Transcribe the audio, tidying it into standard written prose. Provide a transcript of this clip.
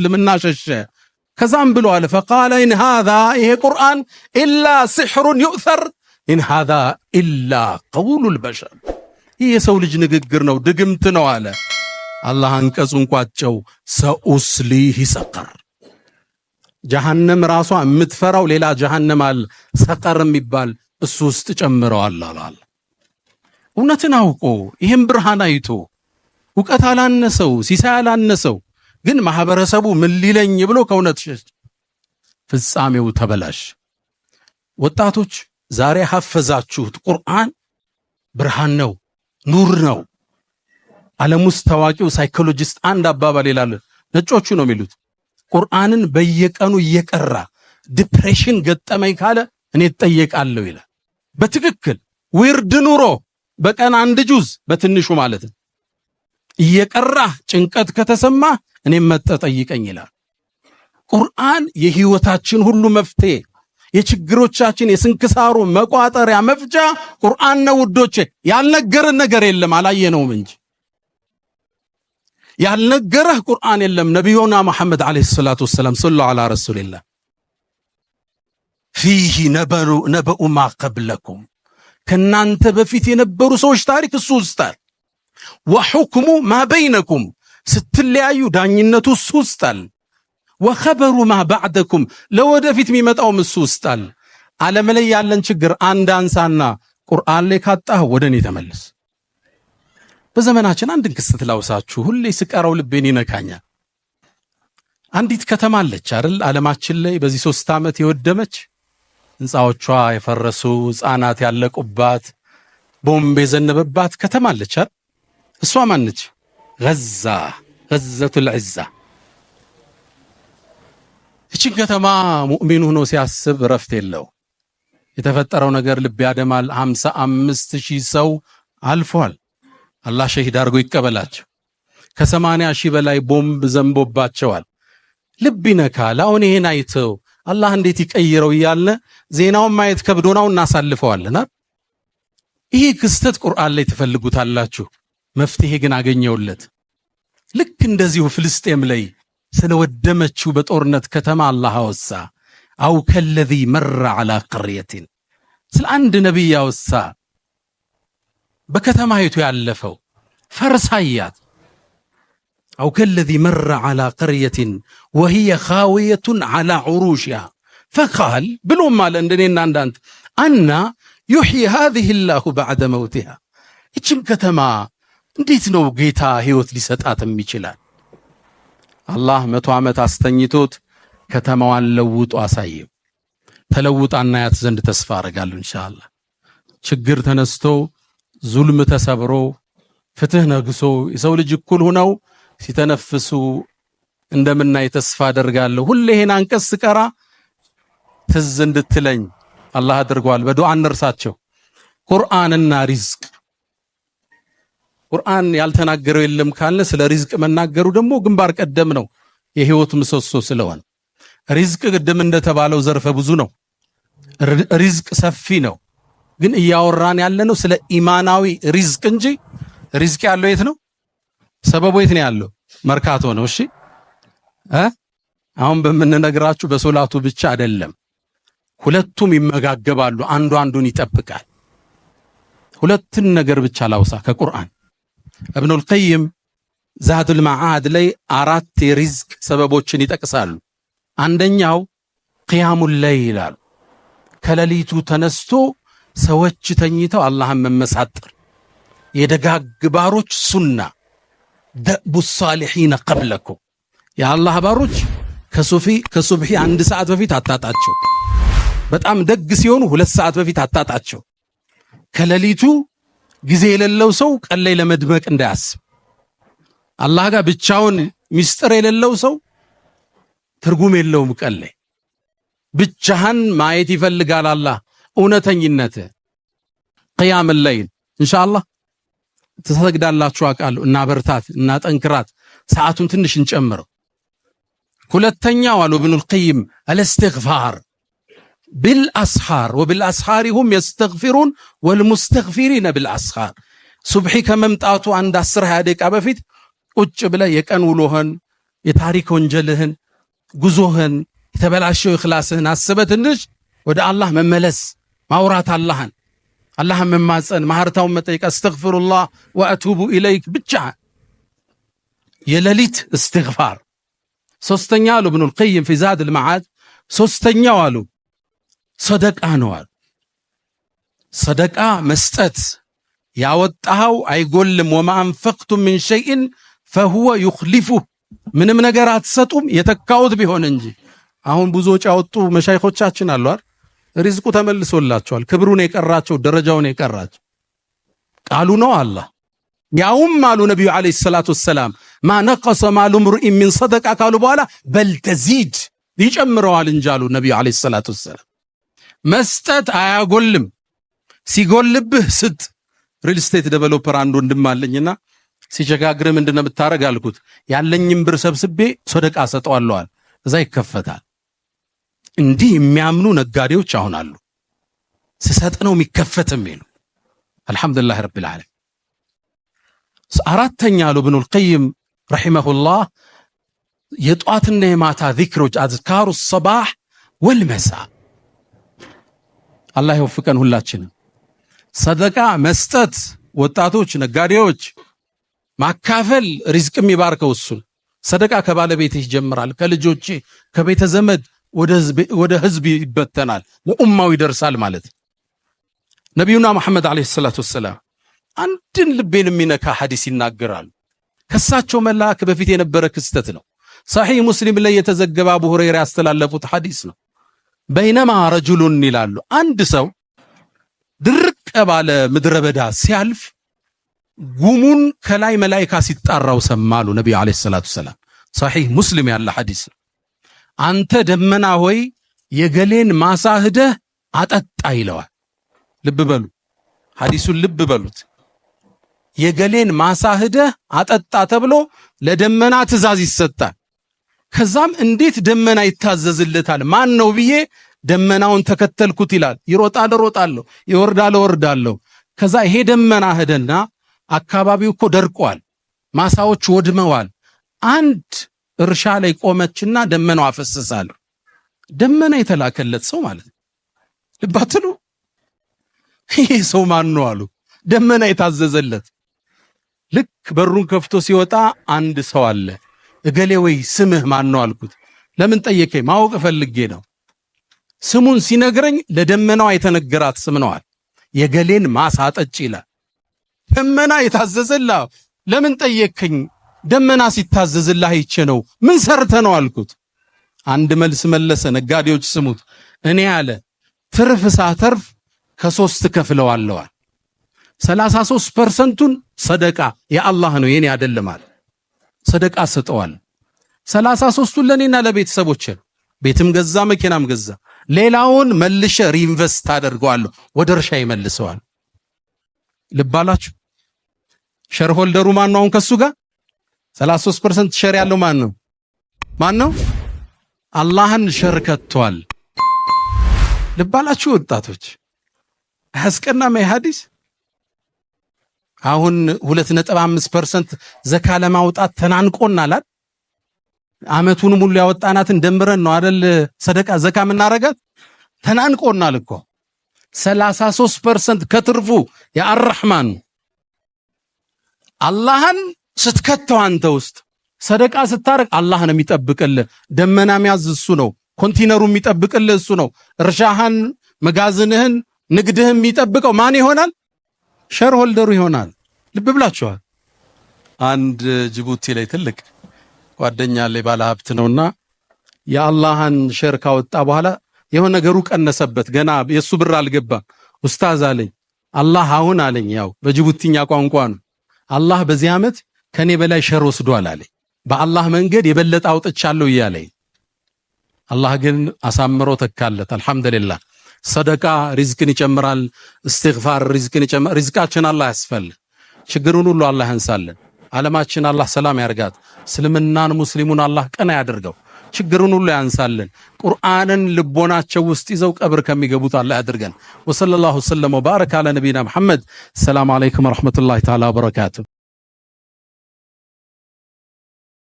ከእስልምና ሸሸ። ከዛም ብሎ አለ فقال إن هذا ይሄ ቁርአን ኢላ ሲሕሩ يؤثر إن هذا إلا قول البشر ይሄ የሰው ልጅ ንግግር ነው ድግምት ነው አለ። አላህ አንቀጹን ቋጨው ሰኡስሊህ ሰቀር ጀሃነም ራሷ የምትፈራው ሌላ ጀሃነም አለ ሰቀር የሚባል እሱ ውስጥ ጨምረዋል አላል። እውነትን አውቆ ይሄን ብርሃን አይቶ ዕውቀት አላነሰው ሲሳይ አላነሰው ግን ማህበረሰቡ ምን ሊለኝ ብሎ ከእውነት ሸሽ ፍጻሜው ተበላሽ። ወጣቶች ዛሬ ሐፈዛችሁት ቁርአን ብርሃን ነው ኑር ነው። ዓለም ውስጥ ታዋቂው ሳይኮሎጂስት አንድ አባባል ይላል፣ ነጮቹ ነው የሚሉት፣ ቁርአንን በየቀኑ እየቀራ ዲፕሬሽን ገጠመኝ ካለ እኔ እጠየቃለሁ ይላል። በትክክል ዊርድ ኑሮ በቀን አንድ ጁዝ በትንሹ ማለት ነው እየቀራ ጭንቀት ከተሰማ እኔም መጠጠይቀኝ ይላል። ቁርአን የህይወታችን ሁሉ መፍትሄ የችግሮቻችን የስንክሳሩ መቋጠሪያ መፍቻ ቁርአን ነው ውዶቼ። ያልነገረን ነገር የለም አላየነውም እንጂ ያልነገረህ ቁርአን የለም። ነብዩና መሐመድ አለይሂ ሰላቱ ወሰለም ሰለላሁ ዐላ ረሱሊላህ ፊህ ነበኡ ማ ቀብለኩም ከናንተ በፊት የነበሩ ሰዎች ታሪክ እሱ ውስጣል። ወሁክሙ ማ በይነኩም ስትለያዩ ዳኝነቱ እሱ ውስጣል። ወኸበሩ ማ ባዕደኩም ለወደፊት የሚመጣው እሱ ውስጣል። ዓለም ላይ ያለን ችግር አንድ አንሳና ቁርአን ላይ ካጣህ ወደኔ ተመለስ። በዘመናችን አንድን ክስተት ላውሳችሁ፣ ሁሌ ስቀራው ልቤን ይነካኛል። አንዲት ከተማ አለች አይደል ዓለማችን ላይ በዚህ 3 ዓመት የወደመች ህንጻዎቿ የፈረሱ ህፃናት ያለቁባት ቦምብ የዘነበባት ከተማ አለች አይደል? እሷ ማነች? ገዘቱል ዒዛ። እቺን ከተማ ሙእሚን ሆኖ ሲያስብ ረፍት የለው። የተፈጠረው ነገር ልብ ያደማል። 55,000 ሰው አልፏል። አላህ ሸሂድ አድርጎ ይቀበላቸው። ከ80,000 በላይ ቦምብ ዘንቦባቸዋል። ልብ ይነካል። አሁን ይሄን አይተው አላህ እንዴት ይቀይረው እያለ ዜናውን ማየት ከብዶናው እናሳልፈዋልና ይሄ ክስተት ቁርአን ላይ ትፈልጉታላችሁ፣ መፍትሄ ግን አገኘውለት። ልክ እንደዚሁ ፍልስጤም ላይ ስለወደመችው በጦርነት ከተማ አላህ አወሳ። አው ከለዚ መረ ዐላ ቀርየቲን ስለ አንድ ነቢይ አወሳ። በከተማይቱ ያለፈው ፈርሳያት አው ከለዚ መረ ዐላ ቀርየቲን ወሂየ ኻዊየቱን ዐላ ዑሩሽሃ ፈቃል ብሎም አለ እንደኔና እንዳንተ አና ዩሕዪ ሃዚሂ ላሁ በዕደ መውቲሃ እችን ከተማ እንዴት ነው ጌታ ህይወት ሊሰጣት የሚችላል? አላህ 100 ዓመት አስተኝቶት ከተማዋን ለውጦ አሳየው። ተለውጣ እናያት ዘንድ ተስፋ አደርጋለሁ ኢንሻአላህ። ችግር ተነስቶ ዙልም ተሰብሮ ፍትህ ነግሶ የሰው ልጅ እኩል ሆነው ሲተነፍሱ እንደምናይ ተስፋ አደርጋለሁ። ሁሌ ይሄን አንቀጽ ስቀራ ትዝ እንድትለኝ አላህ አድርጓል። በዱዓ እንርሳቸው። ቁርአንና ሪዝቅ ቁርአን ያልተናገረው የለም ካለ ስለ ሪዝቅ መናገሩ ደግሞ ግንባር ቀደም ነው፣ የህይወት ምሰሶ ስለሆነ። ሪዝቅ ቅድም እንደተባለው ዘርፈ ብዙ ነው። ሪዝቅ ሰፊ ነው። ግን እያወራን ያለነው ስለ ኢማናዊ ሪዝቅ እንጂ ሪዝቅ ያለው የት ነው? ሰበቡ የት ነው ያለው? መርካቶ ነው። እሺ አሁን በምንነግራችሁ በሶላቱ ብቻ አይደለም። ሁለቱም ይመጋገባሉ፣ አንዱ አንዱን ይጠብቃል። ሁለቱን ነገር ብቻ ላውሳ ከቁርአን ኢብኑል ቀይም ዛዱል መዓድ ላይ 4 የሪዝቅ ሰበቦችን ይጠቅሳሉ። አንደኛው ቂያሙል ለይል ይላሉ። ከሌሊቱ ተነስቶ ሰዎች ተኝተው አላህን መመሳጠር የደጋግ ባሮች ሱና ደቡ ሷሊሒን ቀብለኩም የአላህ ባሮች ከሱብሒ 1 ሰዓት በፊት አታጣቸው። በጣም ደግ ሲሆኑ 2 ሰዓት በፊት አታጣቸው። ከሌሊቱ ጊዜ የሌለው ሰው ቀን ላይ ለመድመቅ እንዳያስብ። አላህ ጋር ብቻውን ሚስጥር የሌለው ሰው ትርጉም የለውም። ቀን ላይ ብቻህን ማየት ይፈልጋል አላህ እውነተኝነት። ቂያም ለይል ኢንሻአላህ ተሰግዳላችሁ አውቃለሁ። እና በርታት እና ጠንክራት፣ ሰዓቱን ትንሽ እንጨምረው። ሁለተኛው አሉ ኢብኑል ቀይም አልእስትግፋር بالأسحار وبالأسحار هم يستغفرون والمستغفرين بالأسحار ሱብሒ ከመምጣቱ አንድ 10 ደቂቃ በፊት ቁጭ ብለ የቀን ውሎህን የታሪክ ወንጀልህን ጉዞህን የተበላሸው ኢኽላስህን አስበህ ትንሽ ወደ አላህ መመለስ ማውራት አላህን መማፀን ማህርታውን መጠየቅ አስተግፊሩላህ ወአቱቡ ኢለይክ ብቻ የሌሊት እስትግፋር። ሶስተኛ አሉ ኢብኑል ቀይም ፊ ዛድል መዓድ ሶስተኛው አሉ ሰደቃ ነው አሉ። ሰደቃ መስጠት ያወጣኸው አይጎልም። ወማ አንፈቅቱም ሚን ሸይእን ፈሁወ ዩኽሊፉህ ምንም ነገር አትሰጡም የተካውት ቢሆን እንጂ። አሁን ብዙ ወጪ ያወጡ መሻይኾቻችን አሉ አይደል? ሪዝቁ ተመልሶላቸዋል። ክብሩን የቀራቸው ደረጃውን የቀራቸው ቃሉ ነው አላህ። ያውም አሉ ነቢዩ ዓለይሂ ሰላቱ ወሰላም ማ ነቀሰ ማሉ ምርኢን ሚን ሰደቃ ካሉ በኋላ በል ተዚድ ይጨምረዋል እንጂ አሉ ነቢዩ ዓለይሂ ሰላቱ ወሰላም። መስጠት አያጎልም፣ ሲጎልብህ ስጥ። ሪል ስቴት ዴቨሎፐር አንድ ወንድም አለኝና ሲቸጋግርህ ምንድነው የምታረግ አልኩት። ያለኝም ብር ሰብስቤ ሰደቃ ሰጠዋለዋል፣ እዛ ይከፈታል። እንዲህ የሚያምኑ ነጋዴዎች አሁን አሉ። ስሰጥ ነው የሚከፈትም ይሉ። አልሐምዱሊላህ ረቢል ዓለሚን። አራተኛ አሉ ኢብኑል ቀይም ረሂመሁላህ የጧትና የማታ ዚክሮች አዝካሩ ሰባህ ወልመሳ። አላህ ይወፍቀን ሁላችንም። ሰደቃ መስጠት፣ ወጣቶች ነጋዴዎች ማካፈል፣ ሪዝቅ የሚባርከው እሱን። ሰደቃ ከባለቤትህ ይጀምራል፣ ከልጆች ከቤተ ዘመድ ወደ ህዝብ ይበተናል፣ ለኡማው ይደርሳል ማለት። ነቢዩና መሐመድ ዓለይሂ ሰላቱ ወሰላም አንድን ልቤን የሚነካ ሐዲስ ይናገራሉ። ከሳቸው መላክ በፊት የነበረ ክስተት ነው። ሰሒህ ሙስሊም ላይ የተዘገበ አቡ ሁረይራ ያስተላለፉት ሐዲስ ነው። በይነማ ረጁሉን ይላሉ፣ አንድ ሰው ድርቅ ባለ ምድረ በዳ ሲያልፍ ጉሙን ከላይ መላኢካ ሲጣራው ሰማሉ ነቢዩ ዓለይሂ ሰላቱ ወሰላም። ሰሒህ ሙስሊም ያለ ሐዲስ። አንተ ደመና ሆይ የገሌን ማሳ ሂደህ አጠጣ ይለዋል። ልብ በሉ ሐዲሱን ልብ በሉት። የገሌን ማሳ ሂደህ አጠጣ ተብሎ ለደመና ትእዛዝ ይሰጣል። ከዛም እንዴት ደመና ይታዘዝለታል? ማን ነው ብዬ ደመናውን ተከተልኩት ይላል። ይሮጣል እሮጣለሁ፣ ይወርዳል እወርዳለሁ። ከዛ ይሄ ደመና ሄደና አካባቢው እኮ ደርቋል፣ ማሳዎች ወድመዋል። አንድ እርሻ ላይ ቆመችና ደመናው አፈሰሳል። ደመና የተላከለት ሰው ማለት ነው። ልባትሉ ይሄ ሰው ማን ነው አሉ። ደመና የታዘዘለት። ልክ በሩን ከፍቶ ሲወጣ አንድ ሰው አለ። እገሌ ወይ ስምህ ማን ነው አልኩት። ለምን ጠየቀኝ? ማወቅ ፈልጌ ነው። ስሙን ሲነግረኝ ለደመናዋ የተነገራት ስም ነዋል። የገሌን ማሳ አጠጭ ይላል። ደመና የታዘዘላ። ለምን ጠየቀኝ? ደመና ሲታዘዝላህ ይቼ ነው። ምን ሰርተ ነው አልኩት። አንድ መልስ መለሰ። ነጋዴዎች ስሙት። እኔ አለ ትርፍ ሳተርፍ ከ3 ከፍለዋለዋል። 33%ቱን ሰደቃ የአላህ ነው የኔ አይደለም አለ። ሰደቃ ሰጠዋል። 33ቱን ለኔና ለቤተሰቦቼ ቤትም ገዛ መኪናም ገዛ። ሌላውን መልሼ ሪኢንቨስት አደርገዋለሁ፣ ወደ እርሻ ይመልሰዋል። ልባላችሁ ሼር ሆልደሩ ማን ነው? አሁን ከሱ ጋር 33% ሼር ያለው ማን ነው? አላህን ሼር ከቷል። ልባላችሁ ወጣቶች አስቀናም ሐዲስ። አሁን 2.5% ዘካ ለማውጣት ተናንቆናል። አመቱን ሙሉ ያወጣናትን ደምረን ነው አይደል ሰደቃ ዘካ የምናረጋት። ተናንቆናል እኮ 33% ከትርፉ የአርህማን አላህን ስትከተው አንተ ውስጥ ሰደቃ ስታረግ አላህ ነው የሚጠብቅልህ። ደመና የሚያዝ እሱ ነው። ኮንቲነሩ የሚጠብቅልህ እሱ ነው። እርሻህን፣ መጋዝንህን፣ ንግድህን የሚጠብቀው ማን ይሆናል? ሼር ሆልደሩ ይሆናል። ልብ ብላችኋል። አንድ ጅቡቲ ላይ ትልቅ ጓደኛ ላይ ባለ ሀብት ነውና የአላህን ሼር ካወጣ በኋላ የሆነ ነገሩ ቀነሰበት። ገና የሱ ብር አልገባም። ኡስታዝ አለኝ አላህ አሁን አለኝ፣ ያው በጅቡቲኛ ቋንቋ ነው፣ አላህ በዚህ ዓመት ከኔ በላይ ሼር ወስዷል አለኝ። በአላህ መንገድ የበለጠ አውጥቻለሁ እያለኝ አላህ ግን አሳምሮ ተካለት። አልሐምዱሊላህ። ሰደቃ ሪዝቅን ይጨምራል። እስትግፋር ሪዝቅን ይጨምራል። ሪዝቃችን አላህ ያስፈል። ችግሩን ሁሉ አላህ ያንሳልን። ዓለማችን አላህ ሰላም ያርጋት። እስልምናን ሙስሊሙን አላህ ቀና ያድርገው። ችግሩን ሁሉ ያንሳልን። ቁርአንን ልቦናቸው ውስጥ ይዘው ቀብር ከሚገቡት አላህ ያድርገን። ወሰለላሁ ዐለይሂ ወሰለም ወባረከ አለ ነቢና መሐመድ። ሰላም አለይኩም ወራህመቱላሂ ተዓላ ወበረካቱ።